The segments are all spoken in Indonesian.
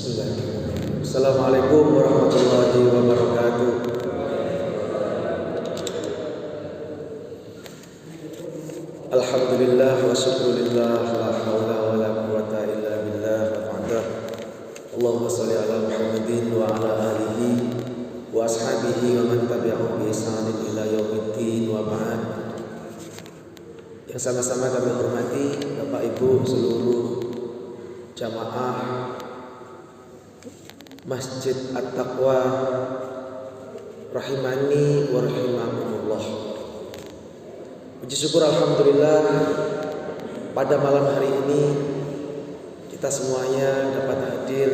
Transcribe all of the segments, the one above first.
Bismillahirrahmanirrahim. Assalamualaikum warahmatullahi wabarakatuh. Alhamdulillah wa syukurillah, la hawla wa la quwata illa billah wa ta'ala. Allahumma salli ala Muhammadin wa ala alihi wa ashabihi wa man tabi'ahum bi ihsanin ila yaumiddin wa ba'd. Yang sama-sama kami hormati Bapak Ibu seluruh jamaah Masjid At-Taqwa rahimani wa rahimakumullah. Puji syukur alhamdulillah pada malam hari ini kita semuanya dapat hadir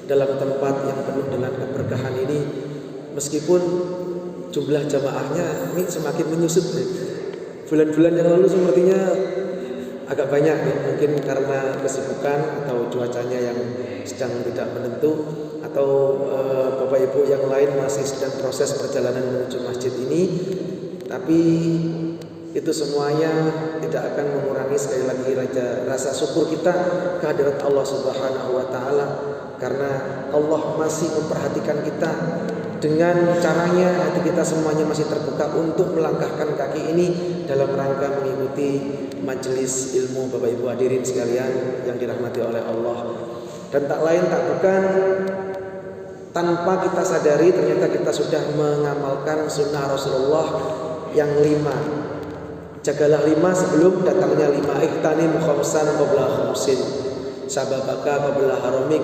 dalam tempat yang penuh dengan keberkahan ini, meskipun jumlah jamaahnya ini semakin menyusut. Bulan-bulan yang lalu sepertinya agak banyak, mungkin karena kesibukan atau cuacanya yang sedang tidak menentu, atau Bapak Ibu yang lain masih sedang proses perjalanan menuju masjid ini. Tapi itu semuanya tidak akan mengurangi sekali lagi rasa syukur kita kehadirat Allah Subhanahu wa taala, karena Allah masih memperhatikan kita. Dengan caranya hati kita semuanya masih terbuka untuk melangkahkan kaki ini dalam rangka mengikuti majelis ilmu Bapak Ibu hadirin sekalian yang dirahmati oleh Allah. Dan tak lain tak bukan, tanpa kita sadari ternyata kita sudah mengamalkan sunnah Rasulullah yang 5. Jagalah 5 sebelum datangnya 5. Ikhtanim khamsan qabla khamsin, sababaka qabla haramik.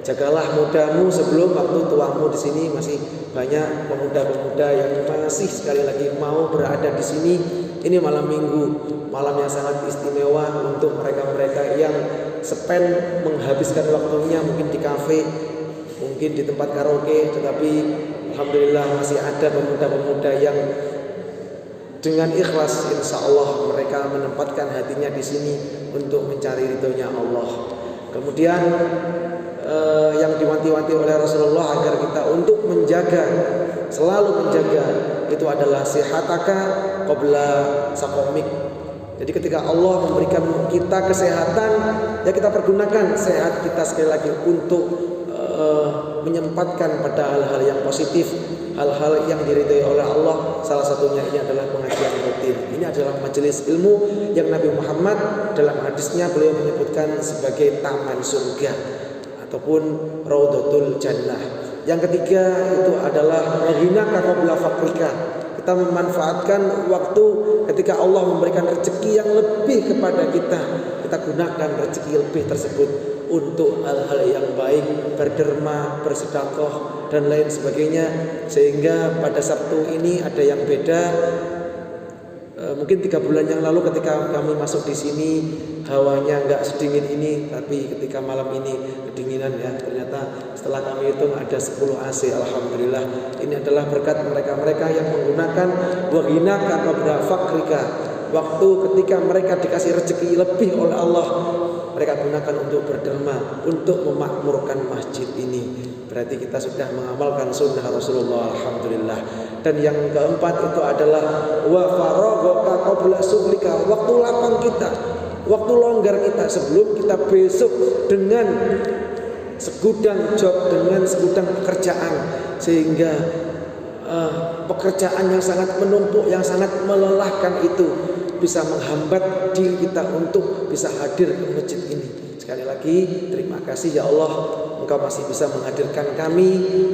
Jagalah mudamu sebelum waktu tuamu. Di sini masih banyak pemuda-pemuda yang masih sekali lagi mau berada di sini. Ini malam Minggu, malam yang sangat istimewa untuk mereka-mereka yang spend menghabiskan waktunya mungkin di kafe, mungkin di tempat karaoke, tetapi alhamdulillah masih ada pemuda-pemuda yang dengan ikhlas insya Allah mereka menempatkan hatinya di sini untuk mencari ridhonya Allah. Kemudian yang diwanti-wanti oleh Rasulullah agar kita untuk menjaga, selalu menjaga, itu adalah sihataka qabla saqamik. Jadi ketika Allah memberikan kita kesehatan, ya kita pergunakan sehat kita sekali lagi untuk menyempatkan pada hal-hal yang positif, hal-hal yang diridhai oleh Allah. Salah satunya ini adalah pengajian rutin. Ini adalah majelis ilmu yang Nabi Muhammad dalam hadisnya beliau menyebutkan sebagai taman surga ataupun raudhatul jannah. Yang ketiga itu adalah ghinaka qabla faqrika. Kita memanfaatkan waktu ketika Allah memberikan rezeki yang lebih kepada kita, kita gunakan rezeki lebih tersebut untuk hal-hal yang baik, berderma, bersedekah dan lain sebagainya. Sehingga pada Sabtu ini ada yang beda. Mungkin 3 bulan yang lalu ketika kami masuk di sini hawanya nggak sedingin ini, tapi ketika malam ini kedinginan ya. Ternyata setelah kami hitung ada 10 AC. Alhamdulillah. Ini adalah berkat mereka-mereka yang menggunakan waghinaka qabla faqrika. Waktu ketika mereka dikasih rezeki lebih oleh Allah, mereka gunakan untuk berderma, untuk memakmurkan masjid ini. Berarti kita sudah mengamalkan sunnah Rasulullah, alhamdulillah. Dan yang keempat itu adalah wa faraghaka qabla suglika. Waktu lapang kita, waktu longgar kita sebelum kita besok dengan segudang job, dengan segudang pekerjaan, sehingga pekerjaan yang sangat menumpuk, yang sangat melelahkan itu bisa menghambat diri kita untuk bisa hadir ke masjid ini. Sekali lagi terima kasih ya Allah, Engkau masih bisa menghadirkan kami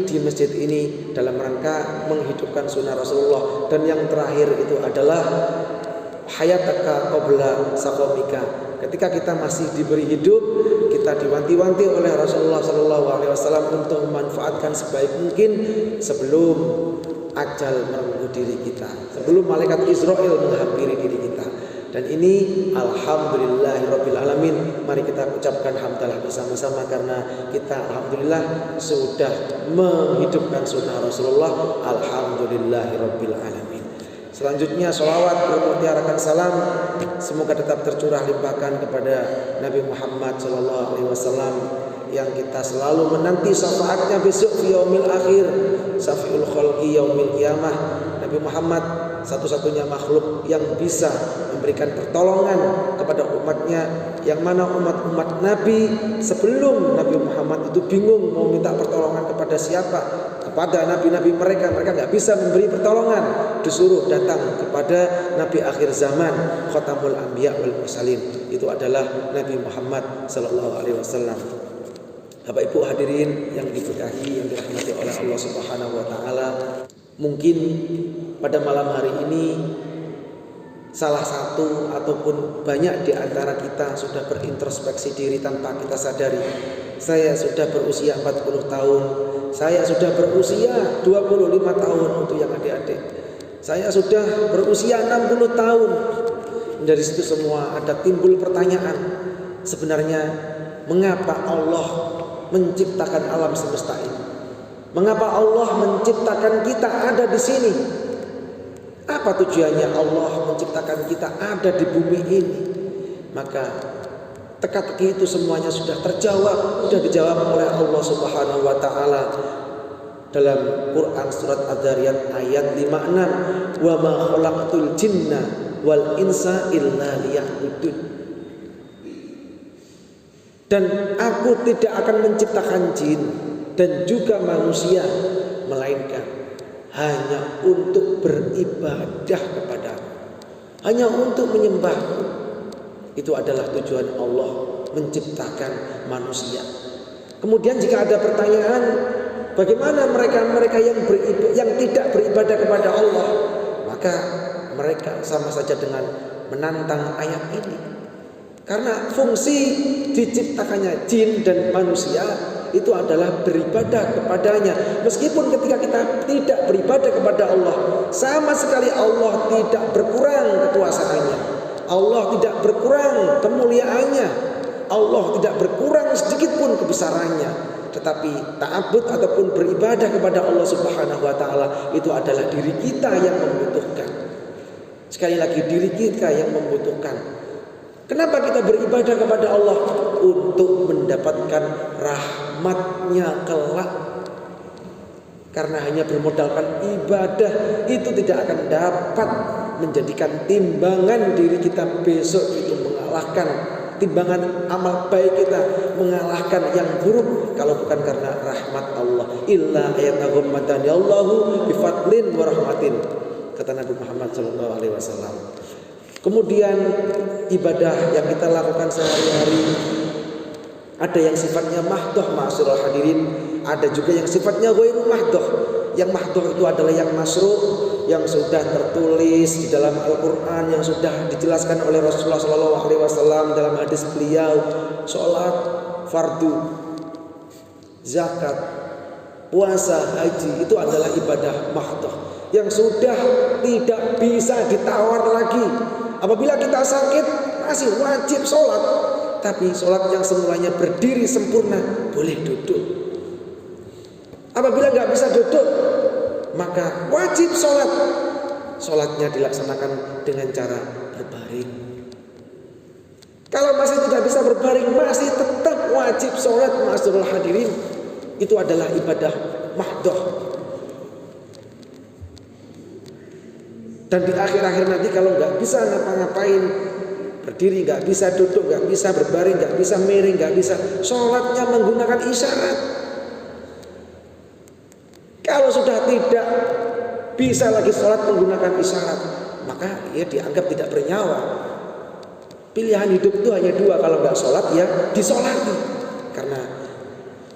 di masjid ini dalam rangka menghidupkan sunnah Rasulullah. Dan yang terakhir itu adalah hayataka qabla saqamika. Ketika kita masih diberi hidup, kita diwanti-wanti oleh Rasulullah SAW untuk memanfaatkan sebaik mungkin sebelum ajal merenggut diri kita, sebelum malaikat Israel menghampiri diri kita. Dan ini alhamdulillahirabbil alamin. Mari kita ucapkan hamdalah bersama-sama karena kita alhamdulillah sudah menghidupkan sunnah Rasulullah. Alhamdulillahirabbil alamin. Selanjutnya sholawat bermutiarakan salam semoga tetap tercurah limpahkan kepada Nabi Muhammad SAW yang kita selalu menanti syafaatnya besok di yaumil akhir, syafiul khalqi yaumil qiyamah. Nabi Muhammad satu-satunya makhluk yang bisa memberikan pertolongan kepada umatnya, yang mana umat-umat Nabi sebelum Nabi Muhammad itu bingung mau minta pertolongan kepada siapa, kepada nabi-nabi mereka nggak bisa memberi pertolongan, disuruh datang kepada Nabi akhir zaman, Khatamul Anbiya wal Mursalin, itu adalah Nabi Muhammad sallallahu alaihi wasallam. Bapak Ibu hadirin yang diberkahi, yang dirahmati oleh Allah Subhanahu wa taala, mungkin pada malam hari ini salah satu ataupun banyak di antara kita sudah berintrospeksi diri tanpa kita sadari. Saya sudah berusia 40 tahun, saya sudah berusia 25 tahun untuk yang adik-adik, saya sudah berusia 60 tahun. Dari situ semua ada timbul pertanyaan, sebenarnya mengapa Allah menciptakan alam semesta ini? Mengapa Allah menciptakan kita ada di sini? Apa tujuannya Allah menciptakan kita ada di bumi ini? Maka teka-teki itu semuanya sudah terjawab, sudah dijawab oleh Allah Subhanahu wa taala dalam Quran surat Adz-Dzariyat ayat 56, "Wa ma khalaqtul jinna wal insa illa liya'budun." Dan aku tidak akan menciptakan jin dan juga manusia melainkan hanya untuk beribadah kepadamu, hanya untuk menyembah. Itu adalah tujuan Allah menciptakan manusia. Kemudian jika ada pertanyaan, bagaimana mereka yang tidak beribadah kepada Allah, maka mereka sama saja dengan menantang ayat ini. Karena fungsi diciptakannya jin dan manusia itu adalah beribadah kepadanya. Meskipun ketika kita tidak beribadah kepada Allah, sama sekali Allah tidak berkurang kekuasaannya, Allah tidak berkurang kemuliaannya, Allah tidak berkurang sedikit pun kebesarannya. Tetapi ta'abbud ataupun beribadah kepada Allah Subhanahu wa taala itu adalah diri kita yang membutuhkan. Sekali lagi, diri kita yang membutuhkan. Kenapa kita beribadah kepada Allah? Untuk mendapatkan rahmatnya kelak. Karena hanya bermodalkan ibadah itu tidak akan dapat menjadikan timbangan diri kita besok itu mengalahkan timbangan amal baik kita, mengalahkan yang buruk kalau bukan karena rahmat Allah. Illa ayatahum madani Allahu bifadlin wa rahmatin, kata Nabi Muhammad SAW. Kemudian ibadah yang kita lakukan sehari-hari ada yang sifatnya mahdoh ma'asyiral hadirin, ada juga yang sifatnya ghairu mahdoh. Yang mahdoh itu adalah yang masru', yang sudah tertulis di dalam Al-Quran, yang sudah dijelaskan oleh Rasulullah SAW dalam hadis beliau. Sholat fardu, zakat, puasa, haji, itu adalah ibadah mahdoh yang sudah tidak bisa ditawar lagi. Apabila kita sakit masih wajib sholat, tapi sholat yang semulanya berdiri sempurna boleh duduk. Apabila nggak bisa duduk, maka wajib sholat. Sholatnya dilaksanakan dengan cara berbaring. Kalau masih tidak bisa berbaring, masih tetap wajib sholat, ma'asyiral hadirin. Itu adalah ibadah mahdoh. Dan di akhir-akhir nanti kalau nggak bisa ngapa-ngapain, berdiri nggak bisa, duduk nggak bisa, berbaring nggak bisa, miring nggak bisa, sholatnya menggunakan isyarat. Kalau sudah tidak bisa lagi sholat menggunakan isyarat, maka ia dianggap tidak bernyawa. Pilihan hidup itu hanya dua, kalau nggak sholat ya disolati. Karena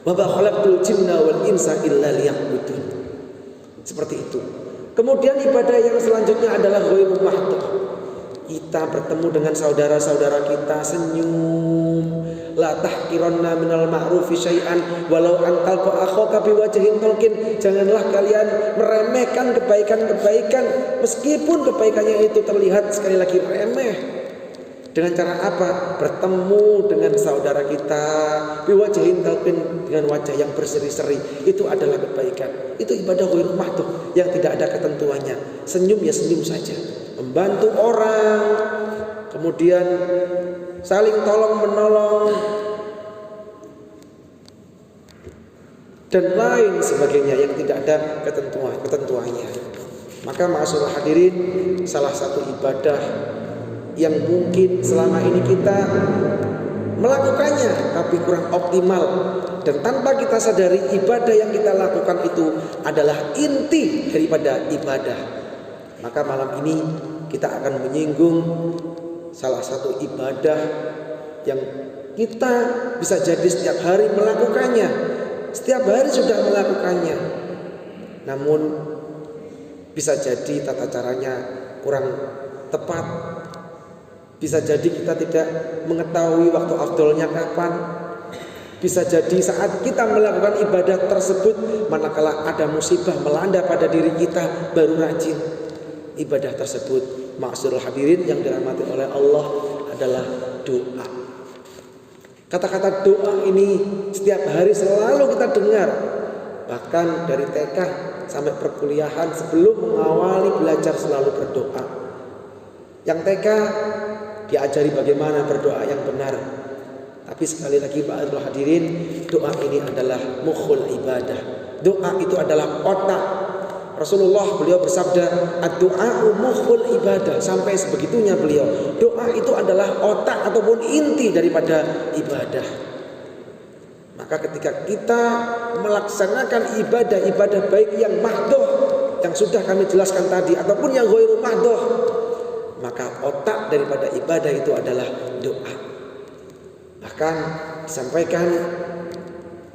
wa ma khalaqtul jinna wal insa illa liya'budun. Seperti itu. Kemudian ibadah yang selanjutnya adalah ghairu mahdoh. Kita bertemu dengan saudara-saudara kita, senyum. La tahqiranna minal ma'rufi syai'an walau an talqa akhaka biwajhin talqin. Janganlah kalian meremehkan kebaikan-kebaikan meskipun kebaikannya itu terlihat sekali lagi remeh. Dengan cara apa? Bertemu dengan saudara kita biwajhin talqin, dengan wajah yang berseri-seri. Itu adalah kebaikan. Itu ibadah ghairu mahdoh yang tidak ada ketentuannya. Senyum ya senyum saja. Membantu orang, kemudian saling tolong menolong, dan lain sebagainya yang tidak ada ketentuannya. Maka ma'asyiral hadirin, salah satu ibadah yang mungkin selama ini kita melakukannya tapi kurang optimal, dan tanpa kita sadari ibadah yang kita lakukan itu adalah inti daripada ibadah. Maka malam ini kita akan menyinggung salah satu ibadah yang kita bisa jadi setiap hari melakukannya, setiap hari sudah melakukannya, namun bisa jadi tata caranya kurang tepat. Bisa jadi kita tidak mengetahui waktu afdolnya kapan. Bisa jadi saat kita melakukan ibadah tersebut, manakala ada musibah melanda pada diri kita, baru rajin ibadah tersebut. Ma'asyiral hadirin yang dirahmati oleh Allah adalah doa. Kata-kata doa ini setiap hari selalu kita dengar. Bahkan dari TK sampai perkuliahan, sebelum mengawali belajar selalu berdoa. Yang TK diajari bagaimana berdoa yang benar. Tapi sekali lagi Ma'asyiral hadirin, doa ini adalah mukhul ibadah. Doa itu adalah otak. Rasulullah beliau bersabda, ad-du'a'u mukhul ibadah. Sampai sebegitunya beliau. Doa itu adalah otak ataupun inti daripada ibadah. Maka ketika kita melaksanakan ibadah-ibadah baik yang mahdoh, yang sudah kami jelaskan tadi, ataupun yang ghairu mahdoh, maka otak daripada ibadah itu adalah doa. Bahkan disampaikan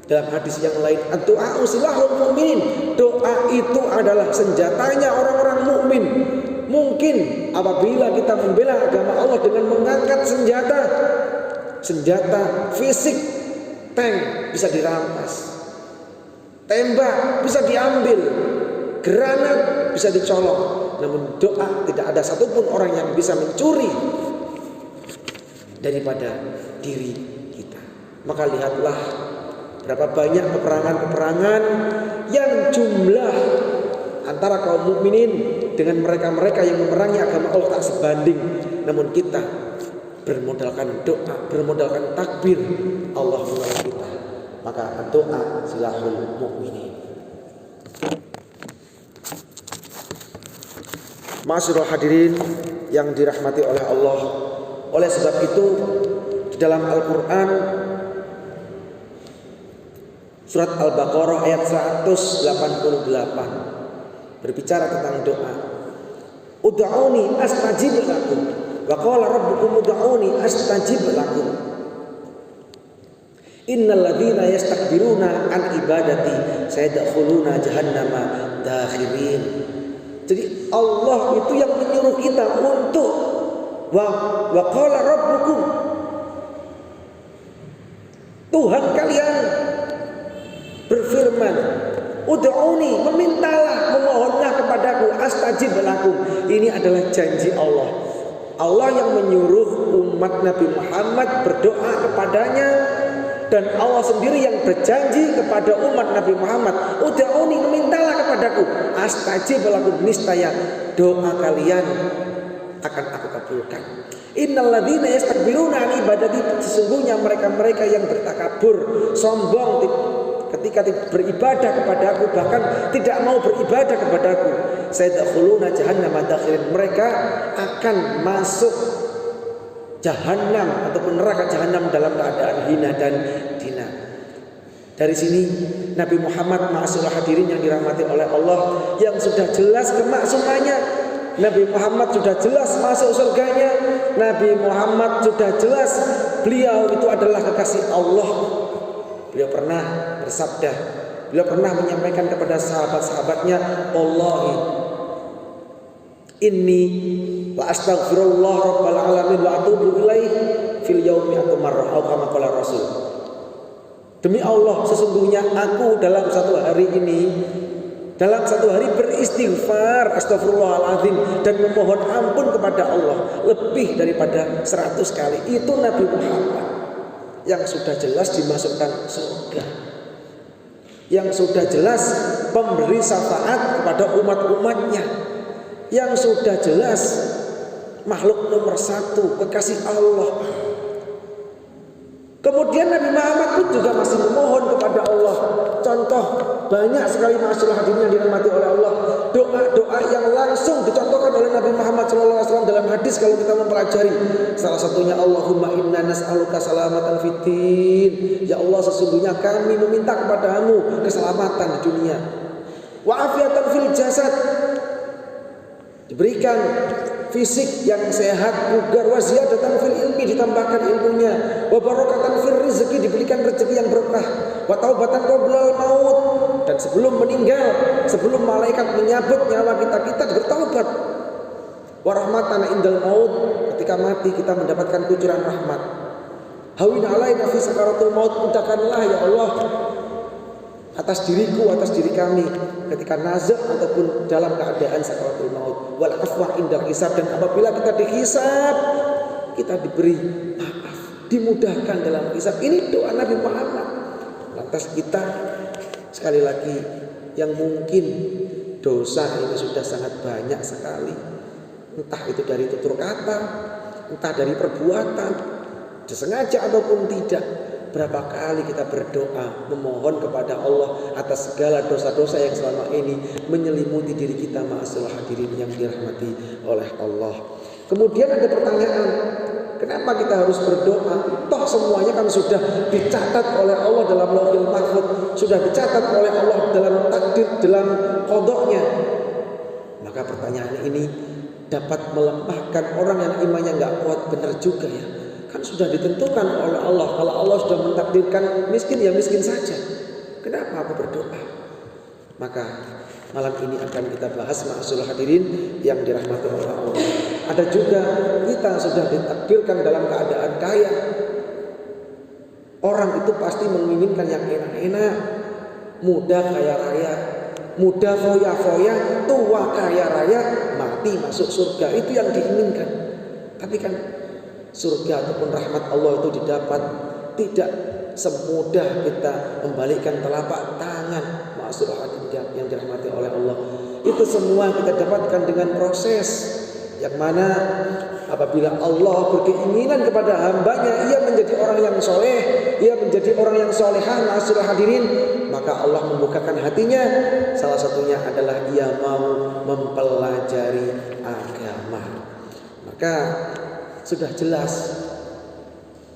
dalam hadis yang lain, ad-du'a'u silahul mu'minin. Doa itu adalah senjatanya orang-orang mukmin. Mungkin apabila kita membela agama Allah dengan mengangkat senjata fisik, tank bisa dirampas, tembak bisa diambil, granat bisa dicolong. Namun doa tidak ada satupun orang yang bisa mencuri daripada diri kita. Maka lihatlah berapa banyak peperangan-peperangan yang jumlah antara kaum mukminin dengan mereka-mereka yang memerangi agama Allah tak sebanding. Namun kita bermodalkan doa, bermodalkan takbir, Allah menolong kita. Maka doa silahul mukminin. Ma'asyiral hadirin yang dirahmati oleh Allah. Oleh sebab itu di dalam Al-Qur'an surat Al-Baqarah ayat 188 berbicara tentang doa. Ud'uni astajib lakum. Wa qala rabbukum ud'uni astajib lakum. Innal ladzina yastakbiruna an ibadati sayadkhuluna jahannama dakhirin. Jadi Allah itu yang menyuruh kita untuk wa qala rabbukum, Tuhan kalian berfirman, ud'uni, memintalah, memohonlah kepadaku, astajib lakum. Ini adalah janji Allah. Allah yang menyuruh umat Nabi Muhammad berdoa kepadanya, dan Allah sendiri yang berjanji kepada umat Nabi Muhammad, ud'uni, memintalah kepadaku, astajib lakum, niscaya doa kalian akan aku kabulkan. Innal ladzina yastakbiruna an ibadati, sesungguhnya mereka-mereka yang bertakabur, sombong ketika beribadah kepadaku, bahkan tidak mau beribadah kepadaku, sayadkhuluna jahannama dakhirin, mereka akan masuk jahanam ataupun neraka jahanam dalam keadaan hina dan dina. Dari sini Nabi Muhammad, ma'asyiral hadirin yang dirahmati oleh Allah, yang sudah jelas kemaksumannya, Nabi Muhammad sudah jelas masuk surganya, Nabi Muhammad sudah jelas beliau itu adalah kekasih Allah. Beliau pernah bersabda, beliau pernah menyampaikan kepada sahabat-sahabatnya, wallahi inni la astaghfirullah rabbal alamin wa atubu ilaih fil yaumi marrah, atau kama qala Rasul. Demi Allah, sesungguhnya aku dalam satu hari ini, dalam satu hari beristighfar, astagfirullahaladzim, dan memohon ampun kepada Allah lebih daripada 100 kali. Itu Nabi Muhammad yang sudah jelas dimasukkan surga, yang sudah jelas pemberi syafaat kepada umat-umatnya, yang sudah jelas makhluk nomor 1, kekasih Allah. Kemudian Nabi Muhammad pun juga masih memohon kepada Allah. Contoh banyak sekali ma'asyiral hadirin yang dirahmati oleh Allah, doa-doa yang langsung dicontohkan oleh Nabi Muhammad SAW dalam hadis kalau kita mempelajari. Salah satunya, Allahumma inna nas'aluka salamatan fiddin. Ya Allah, sesungguhnya kami meminta kepadamu keselamatan di dunia. Wa afiatan fil jasad, diberikan fisik yang sehat, bugar, wa ziyadatan fil ilmi, ditambahkan ilmunya, wa barakatan fil rizki, diberikan rezeki yang berkah, wa taubatan qoblal maut, dan sebelum meninggal, sebelum malaikat menyabut nyawa kita bertaubat, wa rahmatan indal maut, ketika mati kita mendapatkan kucuran rahmat. Hawin alaina fi sakaratul maut, mudahkanlah ya Allah atas diriku, atas diri kami ketika nazak ataupun dalam keadaan sakaratul maut, wal afwa indal hisab, dan apabila kita dihisab kita diberi maaf, dimudahkan dalam hisab. Ini doa Nabi Muhammad. Lantas kita sekali lagi yang mungkin dosa ini sudah sangat banyak sekali, entah itu dari tutur kata, entah dari perbuatan, disengaja ataupun tidak. Berapa kali kita berdoa memohon kepada Allah atas segala dosa-dosa yang selama ini menyelimuti diri kita, ma'asyiral hadirin yang dirahmati oleh Allah. Kemudian ada pertanyaan, kenapa kita harus berdoa? Toh semuanya kan sudah dicatat oleh Allah dalam Lauhul Mahfuz, sudah dicatat oleh Allah dalam takdir, dalam qadanya. Maka pertanyaan ini dapat melemahkan orang yang imannya nggak kuat. Benar juga ya. Kan sudah ditentukan oleh Allah, kalau Allah sudah mentakdirkan miskin ya miskin saja. Kenapa aku berdoa? Maka malam ini akan kita bahas, ma'asyiral hadirin yang dirahmati oleh Allah. Ada juga kita sudah ditakdirkan dalam keadaan kaya. Orang itu pasti menginginkan yang enak-enak, muda kaya raya, muda foya-foya, tua kaya raya, mati masuk surga. Itu yang diinginkan. Tapi kan surga ataupun rahmat Allah itu didapat tidak semudah kita membalikkan telapak tangan, ma'asyiral hadirin yang dirahmati oleh Allah. Itu semua kita dapatkan dengan proses yang mana apabila Allah berkeinginan kepada hambanya, ia menjadi orang yang soleh, ia menjadi orang yang solehah, ma'asyiral hadirin, maka Allah membukakan hatinya. Salah satunya adalah ia mau mempelajari agama. Maka sudah jelas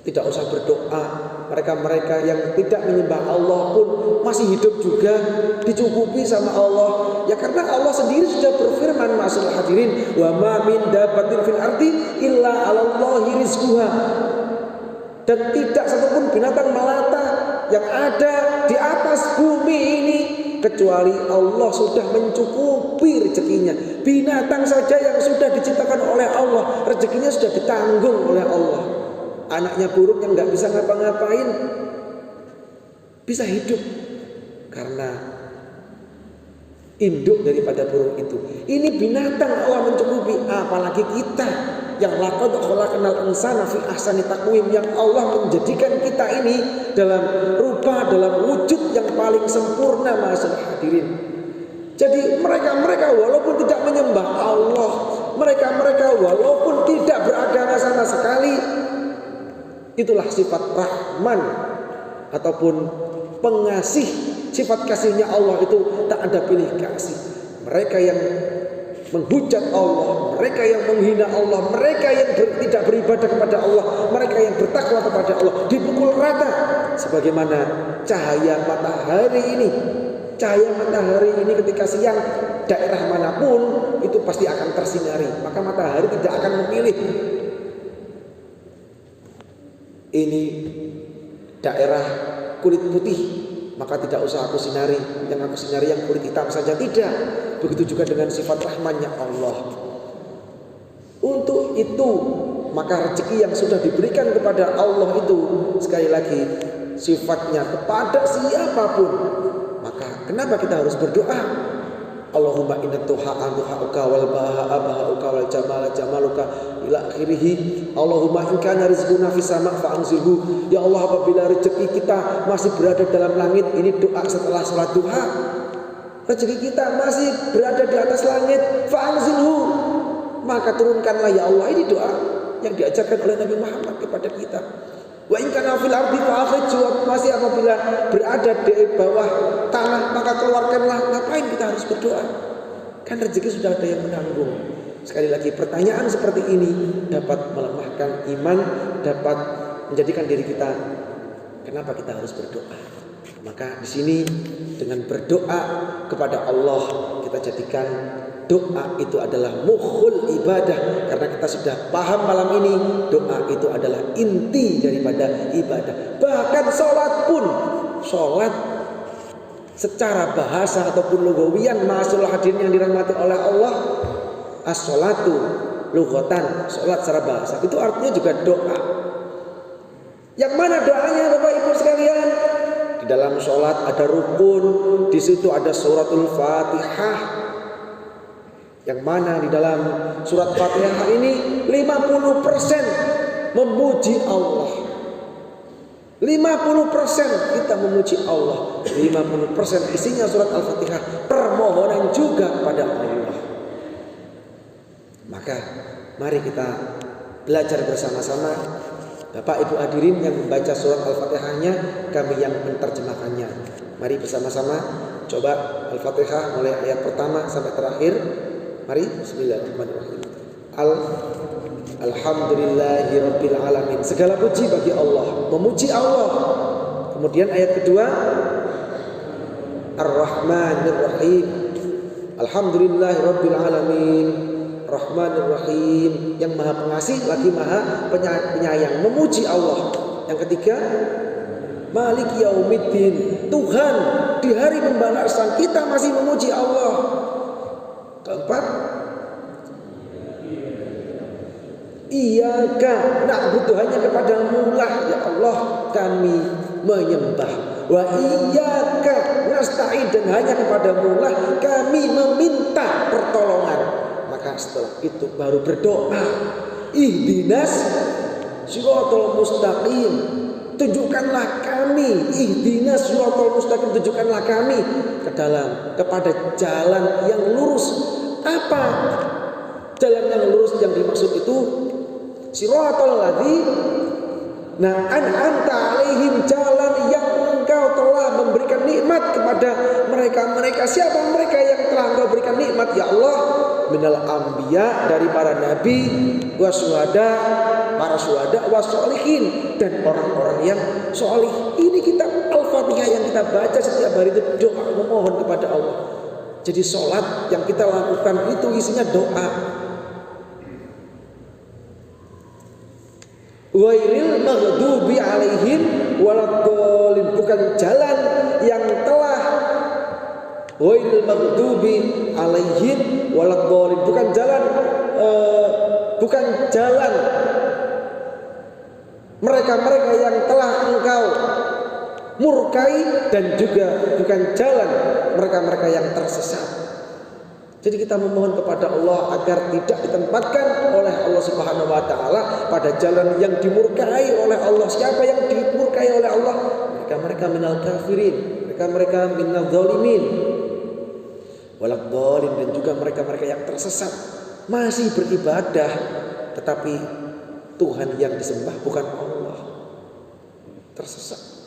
tidak usah berdoa. Mereka-mereka yang tidak menyembah Allah pun masih hidup juga, dicukupi sama Allah. Ya karena Allah sendiri sudah berfirman, ma'asyiral hadirin, wa ma min dabbatin fil ardi illa 'alallahi rizquha. Dan tidak satupun binatang melata yang ada di atas bumi ini kecuali Allah sudah mencukupi rezekinya. Binatang saja yang sudah diciptakan oleh Allah, rezekinya sudah ditanggung oleh Allah. Anaknya burung yang nggak bisa ngapa-ngapain bisa hidup karena induk daripada burung itu. Ini binatang Allah mencukupi, apalagi kita yang laqad khalaqnal insana fi ahsani taqwim, yang Allah menjadikan kita ini dalam rupa, dalam wujud yang paling sempurna, ma'asyiral hadirin. Jadi mereka-mereka walaupun tidak menyembah Allah, mereka-mereka walaupun tidak beragama sama sekali, itulah sifat Rahman ataupun pengasih. Sifat kasihnya Allah itu tak ada pilih kasih. Mereka yang menghujat Allah, mereka yang menghina Allah, mereka yang tidak beribadah kepada Allah, mereka yang bertakwa kepada Allah, dipukul rata. Sebagaimana cahaya matahari ini. Cahaya matahari ini ketika siang, daerah manapun itu pasti akan tersinari. Maka matahari tidak akan memilih ini daerah kulit putih, maka tidak usah aku sinari, yang aku sinari yang kulit hitam saja. Tidak. Begitu juga dengan sifat rahmannya Allah. Untuk itu maka rezeki yang sudah diberikan kepada Allah itu, sekali lagi, sifatnya kepada siapapun. Maka kenapa kita harus berdoa? Allahumma inna tuha'a tuha'uka wal baha'a baha'uka wal jamala jamaluka ila akhirih. Allahumma in kana rizquna fis sama' fa'anzilhu. Ya Allah, apabila rezeki kita masih berada dalam langit, ini doa setelah salat duha. Rezeki kita masih berada di atas langit, fa'anzilhu, maka turunkanlah ya Allah. Ini doa yang diajarkan oleh Nabi Muhammad kepada kita. Wa in kana fil ardi fa'akhrij, masih apabila berada di bawah tanah maka keluarkanlah. Ngapain kita harus berdoa? Kan rezeki sudah ada yang menanggung. Sekali lagi, pertanyaan seperti ini dapat melemahkan iman, dapat menjadikan diri kita, kenapa kita harus berdoa? Maka di sini dengan berdoa kepada Allah, kita jadikan doa itu adalah mukhul ibadah. Karena kita sudah paham malam ini, doa itu adalah inti daripada ibadah. Bahkan sholat pun, sholat secara bahasa ataupun lugawian, ma'asyiral hadirin yang dirahmati oleh Allah, as-sholatu lughatan, sholat secara bahasa itu artinya juga doa. Yang mana doanya Bapak Ibu sekalian? Di dalam sholat ada rukun, di situ ada suratul Fatihah. Yang mana di dalam surat Fatihah ini 50% memuji Allah. 50% kita memuji Allah, 50% isinya surat Al-Fatihah permohonan juga kepada Allah. Maka mari kita belajar bersama-sama. Bapak Ibu hadirin yang membaca surat Al-Fatihahnya, kami yang menerjemahkannya. Mari bersama-sama coba Al-Fatihah mulai ayat pertama sampai terakhir. Mari bismillahirrahmanirrahim. Alhamdulillahi rabbil alamin. Segala puji bagi Allah, memuji Allah. Kemudian ayat kedua, Ar-Rahmanir Rahim. Alhamdulillahi rabbil alamin, Rahmanir Rahim, yang maha pengasih lagi maha penyayang, memuji Allah. Yang ketiga, Maliki Yaumiddin, Tuhan di hari pembalasan kita masih memuji Allah. Keempat, Iyyaka na'budu, hanya kepadamu lah ya Allah kami menyembah. Wa iyyaka nasta'in, dan hanya kepadamu lah kami meminta pertolongan. Maka setelah itu baru berdoa, ihdinas siratal mustaqim, tunjukkanlah kami, ihdinas siratal mustaqim, tunjukkanlah kami kepada jalan yang lurus. Apa jalan yang lurus yang dimaksud itu? Siratal ladzi an'amta alaihim, jalan yang engkau telah memberikan nikmat kepada mereka. Siapa mereka yang telah engkau berikan nikmat ya Allah? Minal anbiya, dari para nabi, wasyuhada, para syuhada, wassolihin, dan orang-orang yang solih. Ini kitab Al-Fatihah yang kita baca setiap hari itu doa, memohon kepada Allah. Jadi sholat yang kita lakukan itu isinya doa. Ghairil maghdubi alaihim waladdallin, bukan jalan yang telah ghairil maghdubi alaihim waladdallin, bukan jalan mereka-mereka yang telah engkau murkai, dan juga bukan jalan mereka-mereka yang tersesat. Jadi kita memohon kepada Allah agar tidak ditempatkan oleh Allah Subhanahu wa taala pada jalan yang dimurkai oleh Allah. Siapa yang dimurkai oleh Allah? Mereka-mereka minal kafirin, mereka-mereka minal zalimin, waladdallin, dan juga mereka-mereka yang tersesat, masih beribadah tetapi Tuhan yang disembah bukan Allah, tersesat.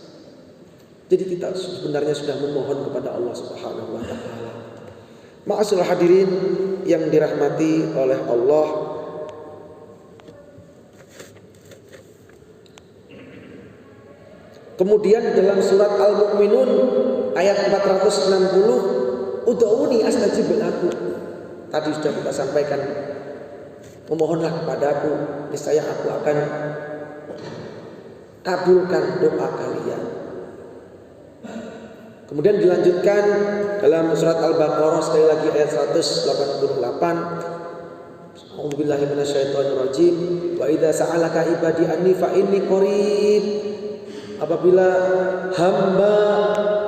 Jadi kita sebenarnya sudah memohon kepada Allah Subhanahu wa taala. Ma'asyiral hadirin yang dirahmati oleh Allah, kemudian dalam surat Al-Mu'minun ayat 460, ud'uni astajib lakum. Tadi sudah kita sampaikan, memohonlah kepadaku, niscaya aku akan kabulkan doa kalian. Kemudian dilanjutkan dalam surat Al-Baqarah sekali lagi ayat 188. A'udzubillahi minasyaitonirrajim. Wa idza sa'alaka ibadi anni fa inni qarib. Apabila hamba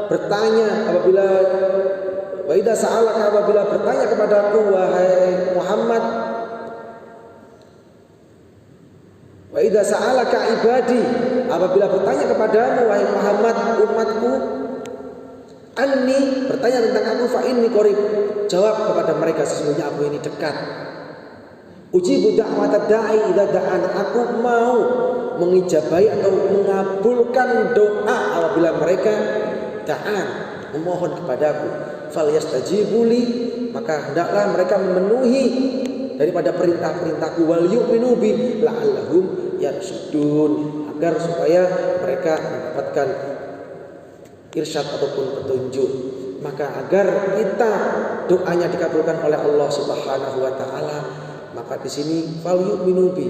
bertanya, wa idza sa'alaka, apabila bertanya kepadaku wahai Muhammad, wa idza sa'alaka ibadi, apabila bertanya kepadamu wahai Muhammad umatku, anni, bertanya tentang aku, fa inni qarib, jawab kepada mereka sesungguhnya aku ini dekat. Ujibu da'watad da'i idza da'an, aku mau mengijabahi atau mengabulkan doa apabila mereka da'an, memohon kepadaku, falyastajibuli, maka hendaklah mereka memenuhi daripada perintah-perintahku, wal yu'minu bi la'allahum yarsyudun, agar supaya mereka mendapatkan irsyad ataupun petunjuk. Maka agar kita doanya dikabulkan oleh Allah Subhanahu wa taala, maka di sini fal yu'minu bi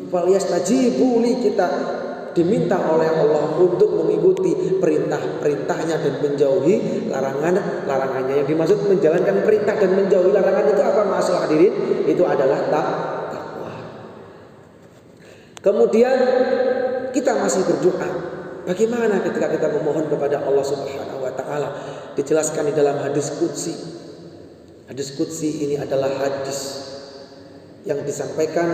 falyastajibu li, kita diminta oleh Allah untuk mengikuti perintah-perintahnya dan menjauhi larangannya. Yang dimaksud menjalankan perintah dan menjauhi larangan itu apa, ma'asyiral hadirin? Itu adalah takwa. Kemudian kita masih berdoa. Bagaimana ketika kita memohon kepada Allah Subhanahu wa taala? Dijelaskan di dalam hadis qudsi. Hadis qudsi ini adalah hadis yang disampaikan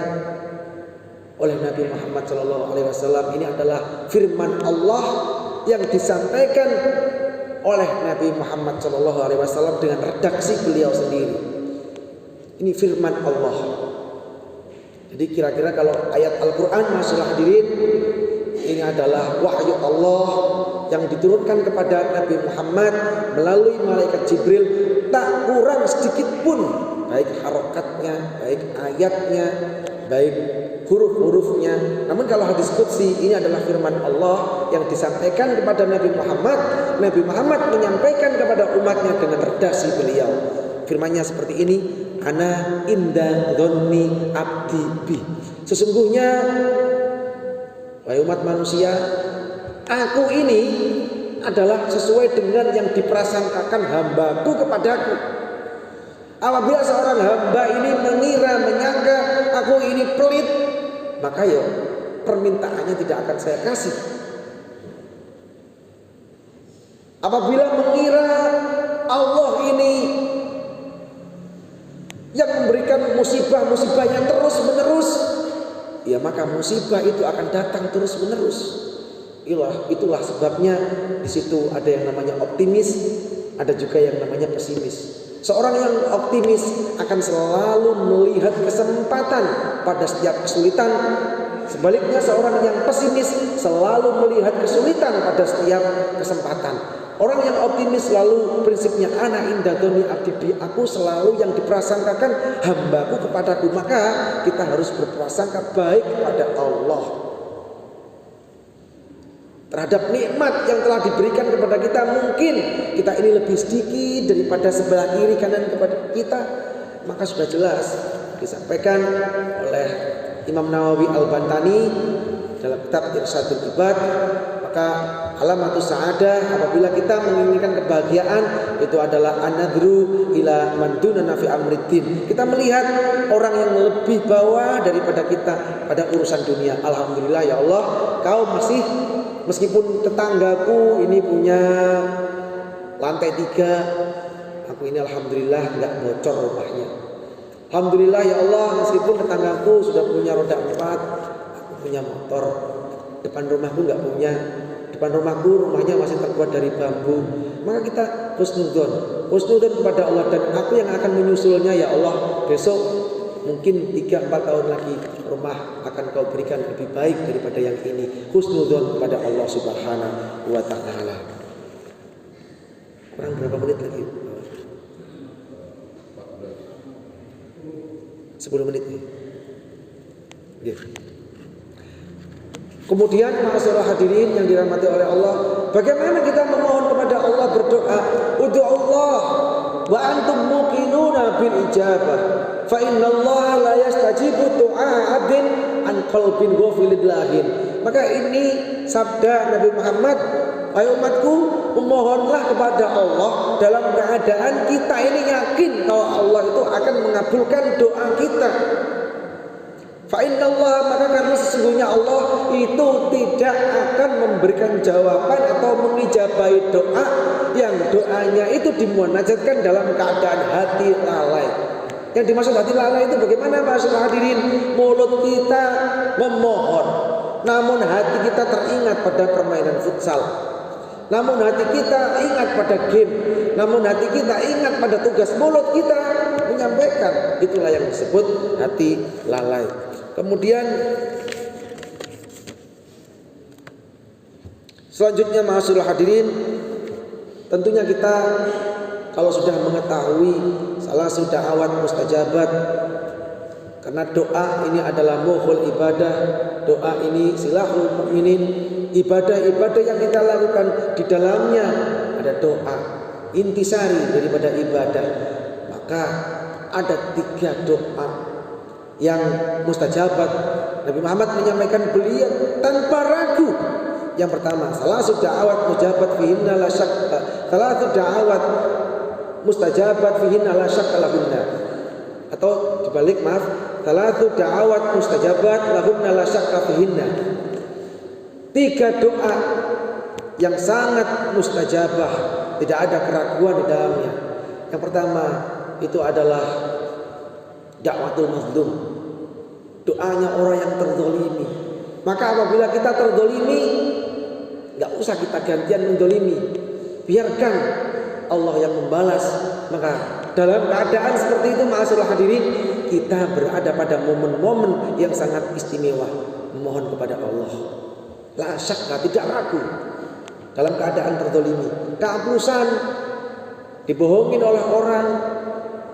oleh Nabi Muhammad SAW. Ini adalah firman Allah yang disampaikan oleh Nabi Muhammad SAW dengan redaksi beliau sendiri. Ini firman Allah. Jadi kira-kira kalau ayat Al-Quran, masyaallah hadirin, ini adalah wahyu Allah yang diturunkan kepada Nabi Muhammad melalui malaikat Jibril, tak kurang sedikit pun, baik harokatnya, baik ayatnya, baik huruf-hurufnya. Namun kalau hadis qudsi, ini adalah firman Allah yang disampaikan kepada Nabi Muhammad. Nabi Muhammad menyampaikan kepada umatnya dengan redaksi beliau. Firmannya seperti ini, ana inda dhonni abdi bi. Sesungguhnya, wahai umat manusia, aku ini adalah sesuai dengan yang diprasangkakan hambaku kepadaku. Apabila seorang hamba ini mengira, menyangka aku ini pelit, maka ya permintaannya tidak akan saya kasih. Apabila mengira Allah ini yang memberikan musibah-musibah yang terus menerus, ya maka musibah itu akan datang terus menerus. Itulah sebabnya di situ ada yang namanya optimis, ada juga yang namanya pesimis. Seorang yang optimis akan selalu melihat kesempatan pada setiap kesulitan. Sebaliknya seorang yang pesimis selalu melihat kesulitan pada setiap kesempatan. Orang yang optimis selalu prinsipnya ana inda dhonni abdi bi, aku selalu yang diprasangkakan hambaku kepadaku. Maka kita harus berprasangka baik kepada Allah terhadap nikmat yang telah diberikan kepada kita. Mungkin kita ini lebih sedikit daripada sebelah kiri kanan kepada kita, maka sudah jelas disampaikan oleh Imam Nawawi Al-Bantani dalam kitab Irsyadul Ibad. Maka alamatus sa'adah, apabila kita menginginkan kebahagiaan, itu adalah anadru ila man dunana fi amriddin. Kita melihat orang yang lebih bawah daripada kita pada urusan dunia. Alhamdulillah ya Allah, kau masih, meskipun tetanggaku ini punya lantai 3, aku ini alhamdulillah nggak bocor rumahnya. Alhamdulillah ya Allah, meskipun tetanggaku sudah punya roda 4, aku punya motor. Depan rumahku nggak punya. Depan rumahku, rumahnya masih terbuat dari bambu. Maka kita husnudzon kepada Allah, dan aku yang akan menyusulnya ya Allah. Besok mungkin 3-4 tahun lagi rumah akan kau berikan lebih baik daripada yang ini. Husnudzon kepada Allah Subhanahu wa ta'ala. Kurang berapa menit lagi? 10 menit nih. Kemudian ma'asyiral hadirin yang dirahmati oleh Allah, bagaimana kita memohon kepada Allah, berdoa, ud'uallah wa antum muqinuna bil ijabah, fa innallaha la yastajibu du'a 'abdin an qalbin ghafilin lahin. Maka ini sabda Nabi Muhammad, wahai umatku, memohonlah kepada Allah dalam keadaan kita ini yakin bahwa Allah itu akan mengabulkan doa kita. Fa innallaha, maka karena sesungguhnya Allah itu tidak akan memberikan jawaban atau mengijabahi doa yang doanya itu dimunajatkan dalam keadaan hati lalai. Yang dimaksud hati lalai itu bagaimana, maksudnya hadirin? Mulut kita memohon, namun hati kita teringat pada permainan futsal, namun hati kita ingat pada game, namun hati kita ingat pada tugas. Mulut kita menyampaikan, itulah yang disebut hati lalai. Kemudian selanjutnya ma'asyiral hadirin, tentunya kita kalau sudah mengetahui salah sudah awat mustajabat, karena doa ini adalah mukhul ibadah, doa ini silahul mukminin, ibadah-ibadah yang kita lakukan di dalamnya ada doa, intisari daripada ibadah. Maka ada 3 doa yang mustajabat. Nabi Muhammad menyampaikan beliau tanpa ragu. Yang pertama, salasu da'awat mujabat fihinna la syakka. Salasu da'awat mustajabat fihinna la syakka lahunna. Atau dibalik, maaf, salasu da'awat mustajabat lahunna la syakka fihinna. 3 doa yang sangat mustajabah, tidak ada keraguan di dalamnya. Yang pertama itu adalah dakwatul mazlum, doanya orang yang terzolimi. Maka apabila kita terzolimi, nggak usah kita gantian menzolimi, biarkan Allah yang membalas. Maka dalam keadaan seperti itu, ma'asyiral hadirin, kita berada pada momen-momen yang sangat istimewa, memohon kepada Allah. La syakka, tidak ragu. Dalam keadaan terzolimi, kehapusan, dibohongin oleh orang,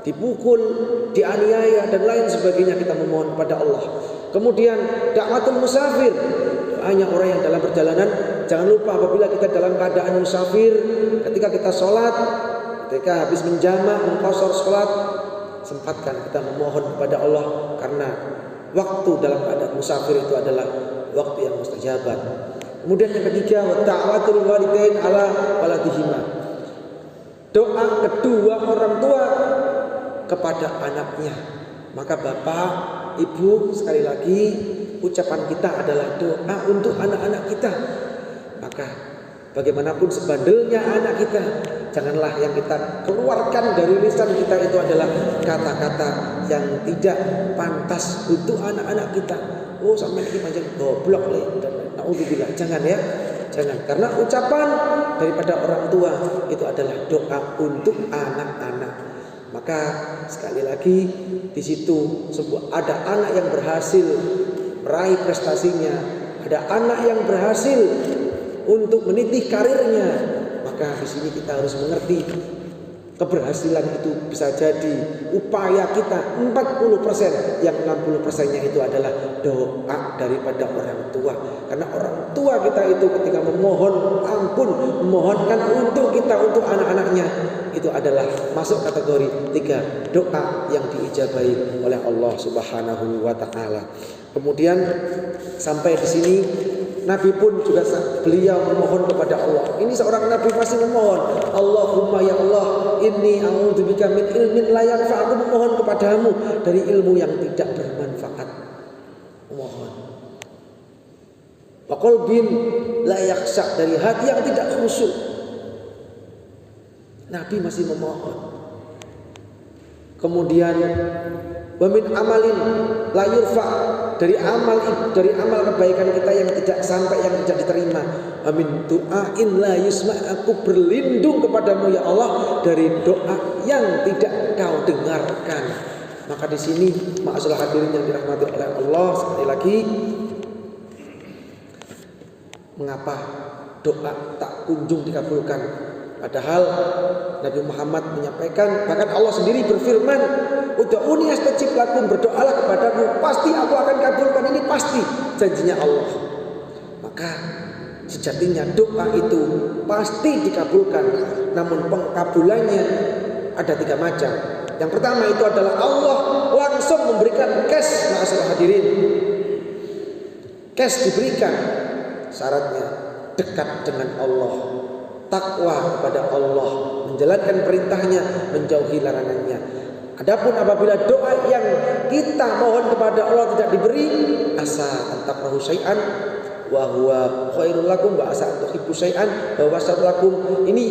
dipukul, dianiaya dan lain sebagainya, kita memohon kepada Allah. Kemudian dakwatul musafir, doanya orang yang dalam perjalanan. Jangan lupa apabila kita dalam keadaan musafir, ketika kita sholat, ketika habis menjamak, mengqashar sholat, sempatkan kita memohon kepada Allah, karena waktu dalam keadaan musafir itu adalah waktu yang mustajabat. Kemudian yang ketiga, ta'watul walidain ala waladihima, doa kedua orang tua kepada anaknya. Maka bapak, ibu, sekali lagi ucapan kita adalah doa untuk anak-anak kita. Maka bagaimanapun sebandelnya anak kita, janganlah yang kita keluarkan dari lisan kita itu adalah kata-kata yang tidak pantas untuk anak-anak kita. Oh, sampai ini macam goblok le, dan naudzubillah. Jangan ya, jangan. Karena ucapan daripada orang tua itu adalah doa untuk anak-anak. Maka sekali lagi di situ ada anak yang berhasil meraih prestasinya, ada anak yang berhasil untuk meniti karirnya. Maka di sini kita harus mengerti keberhasilan itu bisa jadi upaya kita 40%, yang 60%-nya itu adalah doa daripada orang tua. Karena orang tua kita itu ketika memohon ampun, memohonkan untuk kita, untuk anak-anaknya, itu adalah masuk kategori 3 doa yang diijabahi oleh Allah Subhanahu wa taala. Kemudian sampai di sini Nabi pun juga beliau memohon kepada Allah. Ini seorang Nabi pasti memohon, Allahumma ya Allah, inni a'udzubika min ilmin la yanfa'. Aku memohon kepadamu dari ilmu yang tidak bermanfaat. Mohon. Wa qalbin la yakhsha, dari hati yang tidak khusyuk. Nabi masih memohon. Kemudian wa min amalin la yurfa', dari amal kebaikan kita yang tidak sampai, yang tidak diterima. Amin du'ain la yusma', aku berlindung kepadamu ya Allah dari doa yang tidak kau dengarkan. Maka di sini ma'asyiral hadirin yang dirahmati oleh Allah, sekali lagi, mengapa doa tak kunjung dikabulkan? Padahal Nabi Muhammad menyampaikan, bahkan Allah sendiri berfirman, ud'uni astajib lakum, berdoalah kepadaku, pasti aku akan kabulkan. Ini pasti janjinya Allah. Maka sejatinya doa itu pasti dikabulkan. Namun pengkabulannya ada 3 macam. Yang pertama itu adalah Allah langsung memberikan cash, ma'asyiral hadirin. Cash diberikan, syaratnya dekat dengan Allah, takwa kepada Allah, menjalankan perintahnya, menjauhi larangannya. Adapun apabila doa yang kita mohon kepada Allah tidak diberi, asa antakrahu syai'an wa huwa khairul lakum wa asa antuhibbu syai'an wa huwa syarrul lakum. Ini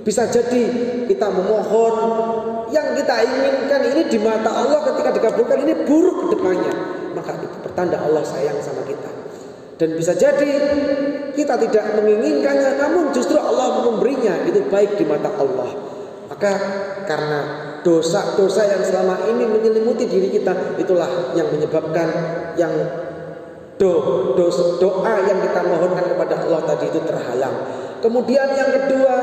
bisa jadi kita memohon yang kita inginkan ini di mata Allah ketika dikabulkan ini buruk ke depannya, maka itu pertanda Allah sayang sama kita. Dan bisa jadi kita tidak menginginkannya, namun justru Allah memberinya, itu baik di mata Allah. Maka karena dosa-dosa yang selama ini menyelimuti diri kita, itulah yang menyebabkan yang doa yang kita mohonkan kepada Allah tadi itu terhalang. Kemudian yang kedua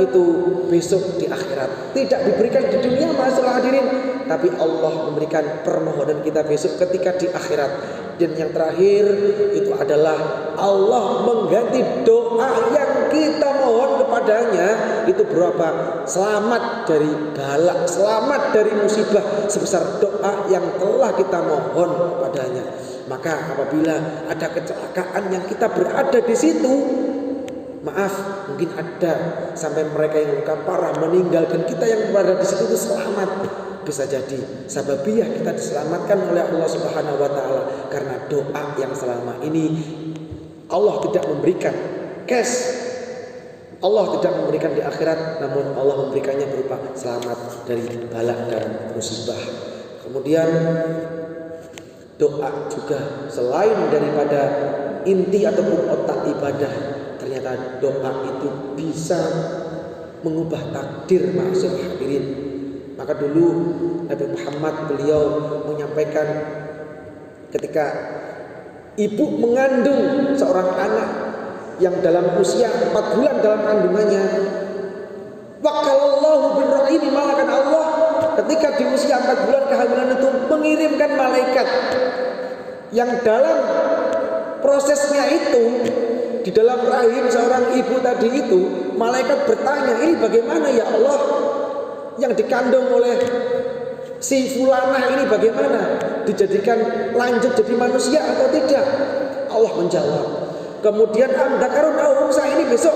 itu besok di akhirat. Tidak diberikan di dunia masalah hadirin, tapi Allah memberikan permohonan kita besok ketika di akhirat. Dan yang terakhir itu adalah Allah mengganti doa yang kita mohon kepadanya itu berapa? Selamat dari bala, selamat dari musibah sebesar doa yang telah kita mohon kepadanya. Maka apabila ada kecelakaan yang kita berada di situ, maaf, mungkin ada sampai mereka yang luka parah meninggal dan kita yang berada di situ itu selamat. Bisa jadi sababiyah kita diselamatkan oleh Allah Subhanahu wa taala karena doa yang selama ini Allah tidak memberikan cash. Allah tidak memberikan di akhirat, namun Allah memberikannya berupa selamat dari bala dan musibah. Kemudian doa juga selain daripada inti ataupun otak ibadah, ternyata doa itu bisa mengubah takdir ma'asyiral hadirin. Maka dulu Nabi Muhammad beliau menyampaikan ketika ibu mengandung seorang anak yang dalam usia 4 bulan dalam kandungannya, wakalallahu birrahimi, malakan Allah ketika di usia 4 bulan kehamilan itu mengirimkan malaikat yang dalam prosesnya itu di dalam rahim seorang ibu tadi itu, malaikat bertanya, ini bagaimana ya Allah, yang dikandung oleh si fulanah ini bagaimana, dijadikan lanjut jadi manusia atau tidak? Allah menjawab. Kemudian amdakarun au unsa, ini besok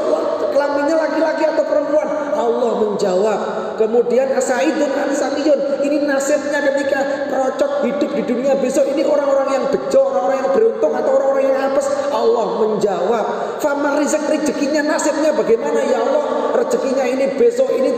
kelaminnya laki-laki atau perempuan? Allah menjawab. Kemudian asaidun ansakiyun, ini nasibnya ketika perocot hidup di dunia besok ini orang-orang yang bejo, orang-orang yang beruntung atau orang-orang yang apes? Allah menjawab. Famar rizq, rezekinya nasibnya bagaimana ya Allah? Rezekinya ini besok ini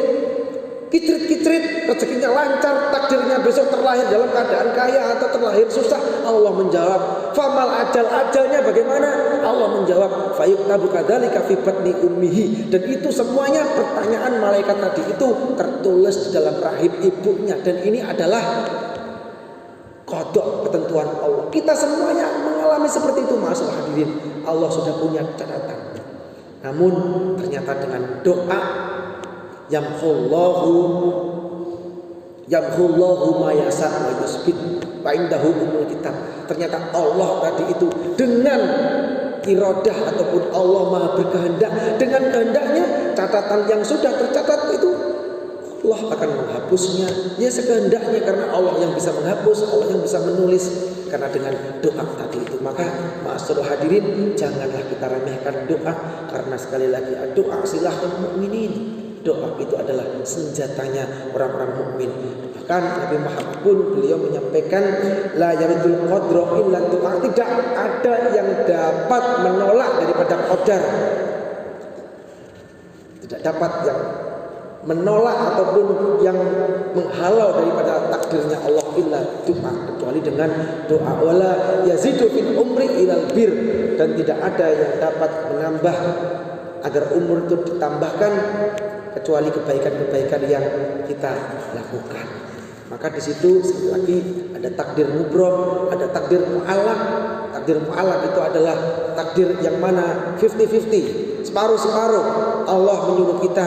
kicrit-kicrit, rezekinya lancar, takdirnya besok terlahir dalam keadaan kaya atau terlahir susah? Allah menjawab. Famal ajal, ajalnya bagaimana? Allah menjawab. Fayuktabu kadzalika fi batni ummihi, dan itu semuanya pertanyaan malaikat tadi itu tertulis di dalam rahim ibunya, dan ini adalah qada, ketentuan Allah. Kita semuanya mengalami seperti itu ma'asyiral hadirin. Allah sudah punya catatan. Namun ternyata dengan doa yamhullahu ma yasha wa yusbit wa indahu umul kitab. Ternyata Allah tadi itu dengan iradah ataupun Allah Maha berkehendak, dengan kehendaknya catatan yang sudah tercatat itu Allah akan menghapusnya ya sekehendaknya, karena Allah yang bisa menghapus, Allah yang bisa menulis, karena dengan doa tadi itu. Maka ma'asyiral hadirin, janganlah kita remehkan doa, karena sekali lagi doa silahul mukminin. Doa itu adalah senjatanya orang-orang mukmin. Bahkan Nabi Muhammad pun beliau menyampaikan la yaridul qadra illa doa, tidak ada yang dapat menolak daripada qadar, tidak dapat yang menolak ataupun yang menghalau daripada takdirnya Allah illa doa, kecuali dengan doa. Wala yazidu fil umri ilal bir, dan tidak ada yang dapat menambah agar umur itu ditambahkan kecuali kebaikan-kebaikan yang kita lakukan. Maka di situ sekali lagi ada takdir mubrom, ada takdir mu'allaq. Takdir mu'allaq itu adalah takdir yang mana 50-50, separuh-separuh. Allah menyuruh kita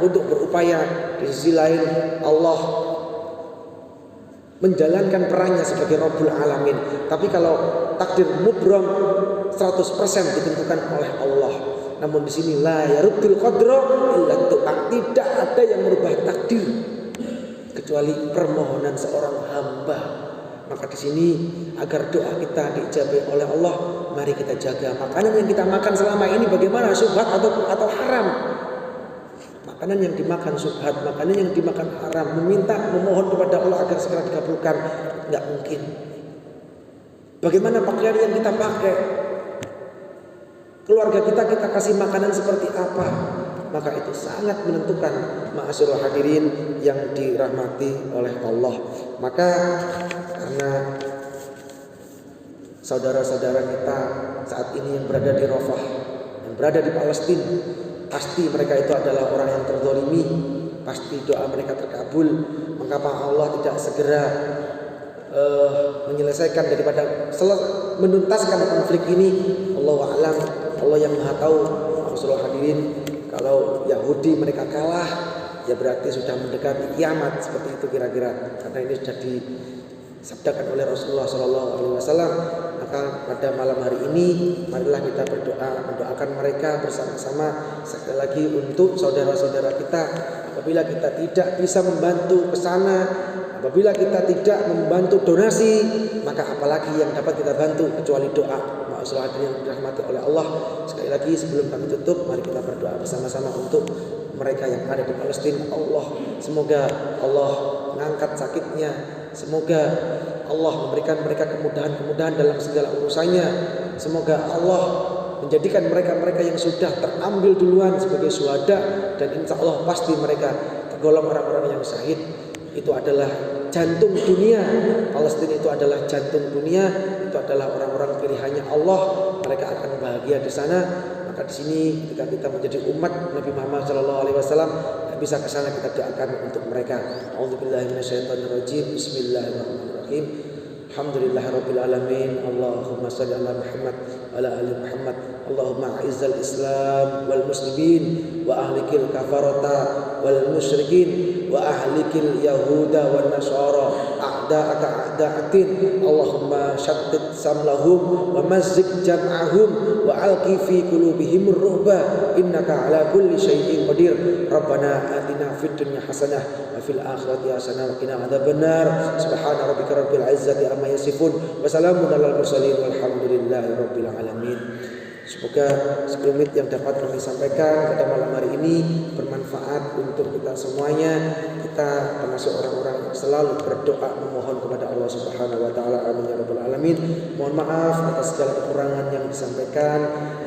untuk berupaya, di sisi lain Allah menjalankan perannya sebagai Rabbul Alamin. Tapi kalau takdir mubrom 100% ditentukan oleh Allah. Namun di sini la yaruddul qadra illa doa, tidak ada yang merubah takdir kecuali permohonan seorang hamba. Maka di sini agar doa kita diijabah oleh Allah, mari kita jaga makanan yang kita makan selama ini bagaimana, syubhat atau haram. Makanan yang dimakan syubhat, makanan yang dimakan haram, memohon kepada Allah agar segera dikabulkan, enggak mungkin. Bagaimana pakaian yang kita pakai, keluarga kita kasih makanan seperti apa, maka itu sangat menentukan ma'asyiral hadirin yang dirahmati oleh Allah. Maka karena saudara-saudara kita saat ini yang berada di Rafah, yang berada di Palestina, pasti mereka itu adalah orang yang terzalimi, pasti doa mereka terkabul. Mengapa Allah tidak segera menyelesaikan daripada menuntaskan konflik ini? Allahu a'lam. Allah yang Maha tahu. Ma'asyiral hadirin, Kalau Yahudi mereka kalah, ya berarti sudah mendekati kiamat, seperti itu kira-kira. Karena ini sudah disabdakan oleh Rasulullah SAW. Maka pada malam hari ini marilah kita berdoa, mendoakan mereka bersama-sama sekali lagi untuk saudara-saudara kita. Apabila kita tidak bisa membantu ke sana, apabila kita tidak membantu donasi, maka apalagi yang dapat kita bantu kecuali doa. Maksudnya yang dirahmati oleh Allah. Sekali lagi sebelum kami tutup, mari kita berdoa bersama-sama untuk mereka yang ada di Palestina. Semoga Allah mengangkat sakitnya. Semoga Allah memberikan mereka kemudahan-kemudahan dalam segala urusannya. Semoga Allah menjadikan mereka-mereka yang sudah terambil duluan sebagai syuhada, dan insya Allah pasti mereka tergolong orang-orang yang syahid. Itu adalah jantung dunia. Palestina itu adalah jantung dunia. Itu adalah orang-orang pilihannya Allah. Mereka akan bahagia di sana. Maka di sini ketika kita menjadi umat Nabi Muhammad SAW, bisa ke sana kita doakan untuk mereka. A'udzubillahi minasyaitonirrajim. Bismillahirrahmanirrahim. Alhamdulillahirabbil alamin. Allahumma shalli ala Muhammad wa ala ali Muhammad. Allahumma a'izzal Islam wal muslimin wa ahlikil kafarata wal musyrikin wa ahlikil yahuda wan nasara a'da'aka a'da'atin. Allahumma shattit samlahum wa mazzik jam'ahum wa alqi fi qulubihim ar-ruhba innaka ala kulli syai'in qadir. Rabbana atina fid dunya hasanah wa fil akhirati hasanah wa qina adzabannar. Subhana rabbika rabbil izzati amma yasifun wa salamun alal mursalin walhamdulillahi rabbil alamin. Semoga sekelumit yang dapat kami sampaikan pada malam hari ini bermanfaat untuk kita semuanya. Kita termasuk orang-orang yang selalu berdoa memohon kepada Allah Subhanahu wa taala. Amin ya rabbal alamin. Mohon maaf atas segala kekurangan yang disampaikan.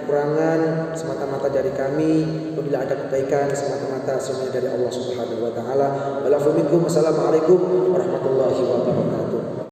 Kekurangan semata-mata dari kami. Apabila ada kebaikan semata-mata semuanya dari Allah Subhanahu wa taala. Wassalamualaikum warahmatullahi wabarakatuh.